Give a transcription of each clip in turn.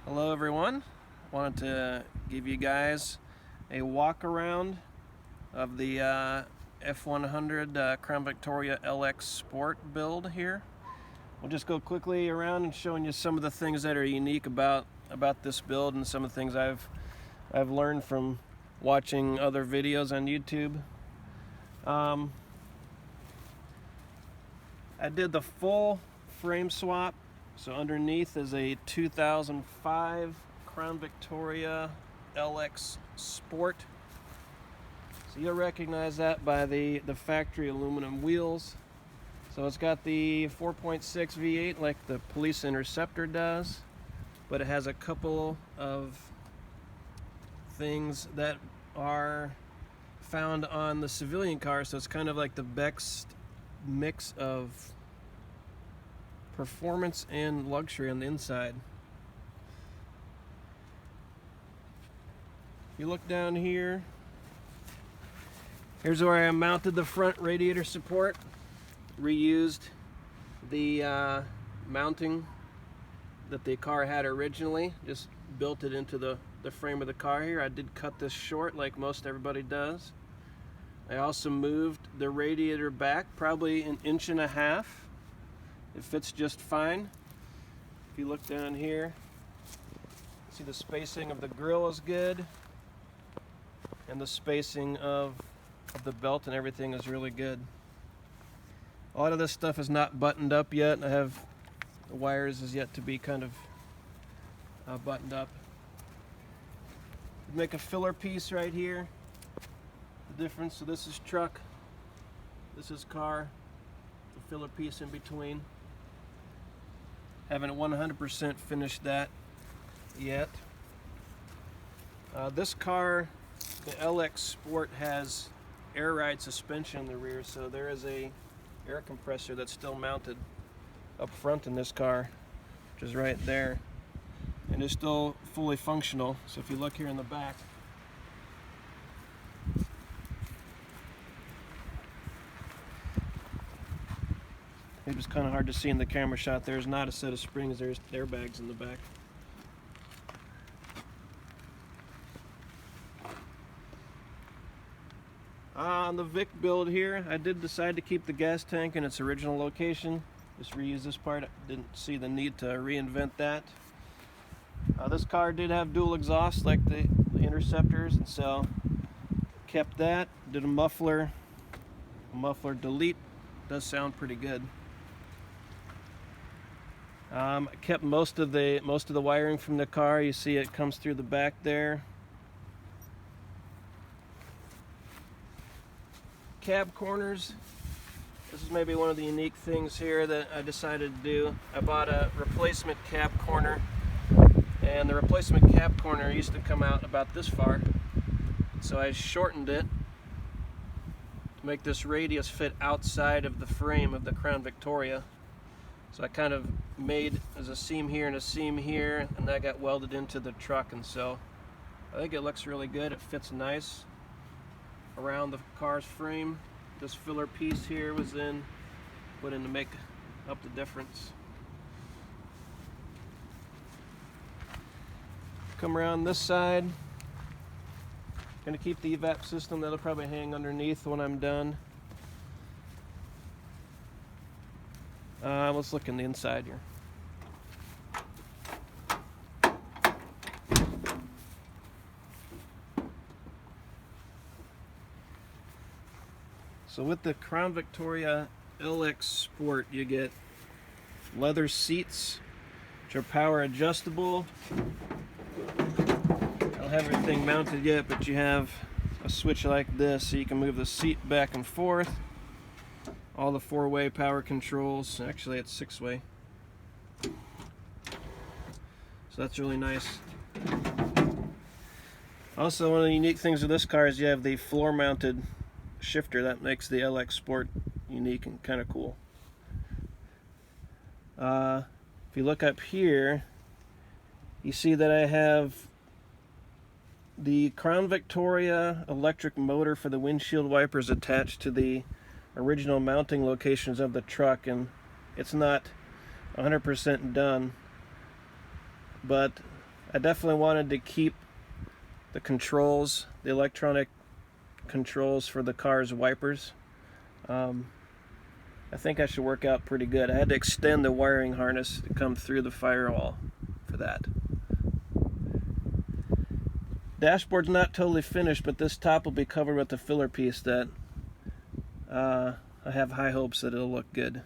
Hello everyone, wanted to give you guys a walk around of the F100 Crown Victoria LX Sport build here. We'll just go quickly around and showing you some of the things that are unique about this build and some of the things I've learned from watching other videos on YouTube. I did the full frame swap. So underneath is a 2005 Crown Victoria LX Sport. So you'll recognize that by the factory aluminum wheels. So it's got the 4.6 V8 like the Police Interceptor does, but it has a couple of things that are found on the civilian car. So it's kind of like the best mix of performance and luxury on the inside. If you look down here, here's where I mounted the front radiator support. Reused the mounting that the car had originally, just built it into the frame of the car here. I did cut this short like most everybody does. I also moved the radiator back probably 1.5 inches. It fits just fine. If you look down here, see the spacing of the grill is good, and the spacing of the belt and everything is really good. A lot of this stuff is not buttoned up yet. I have the wires is yet to be kind of buttoned up. Make a filler piece right here. The difference, so this is truck, this is car, the filler piece in between. Haven't 100% finished that yet. This car, the LX Sport, has air ride suspension in the rear, so there is a air compressor that's still mounted up front in this car, which is right there, and is still fully functional. So if you look here in the back, it was kind of hard to see in the camera shot. There's not a set of springs, there's airbags in the back. On the Vic build here, I did decide to keep the gas tank in its original location. Just reuse this part. I didn't see the need to reinvent that. This car did have dual exhaust like the Interceptors, and so kept that. Did a muffler delete. Does sound pretty good. I kept most of the wiring from the car. You see it comes through the back there. Cab corners. This is maybe one of the unique things here that I decided to do. I bought a replacement cab corner, and the replacement cab corner used to come out about this far. So I shortened it to make this radius fit outside of the frame of the Crown Victoria. So I kind of made as a seam here and a seam here, and that got welded into the truck, and so I think it looks really good. It fits nice around the car's frame. This filler piece here was then put in to make up the difference. Come around this side. Gonna keep the evap system. That'll probably hang underneath when I'm done. Let's look in the inside here. So with the Crown Victoria LX Sport, you get leather seats, which are power adjustable. I don't have everything mounted yet, but you have a switch like this, so you can move the seat back and forth. All the 4-way power controls. Actually, it's 6-way. So that's really nice. Also, one of the unique things with this car is you have the floor-mounted shifter. That makes the LX Sport unique and kind of cool. If you look up here, you see that I have the Crown Victoria electric motor for the windshield wipers attached to the original mounting locations of the truck, and it's not 100% done, but I definitely wanted to keep the controls, the electronic controls for the car's wipers. I think I should work out pretty good. I had to extend the wiring harness to come through the firewall for that. Dashboard's not totally finished, but this top will be covered with a filler piece that I have high hopes that it'll look good.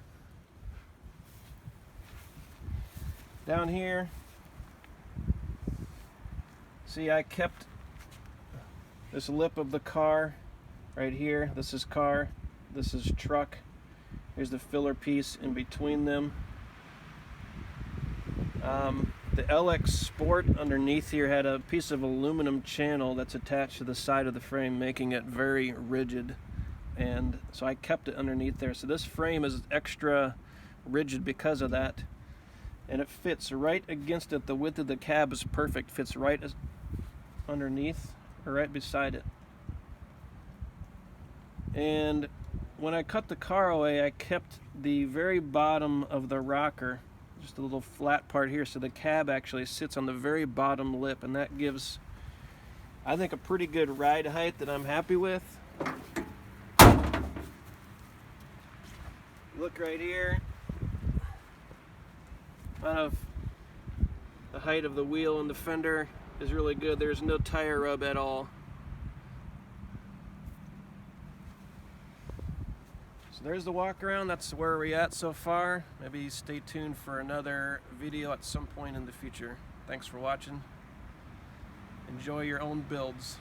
Down here, see, I kept this lip of the car right here. This is car, this is truck. Here's the filler piece in between them. The LX Sport underneath here had a piece of aluminum channel that's attached to the side of the frame, making it very rigid, and so I kept it underneath there. So this frame is extra rigid because of that, and it fits right against it. The width of the cab is perfect, fits right underneath or right beside it. And when I cut the car away, I kept the very bottom of the rocker, just a little flat part here, so the cab actually sits on the very bottom lip, and that gives, I think, a pretty good ride height that I'm happy with. Look right here, kind of the height of the wheel and the fender is really good. There's no tire rub at all. So there's the walk around. That's where we're at so far. Maybe stay tuned for another video at some point in the future. Thanks for watching. Enjoy your own builds.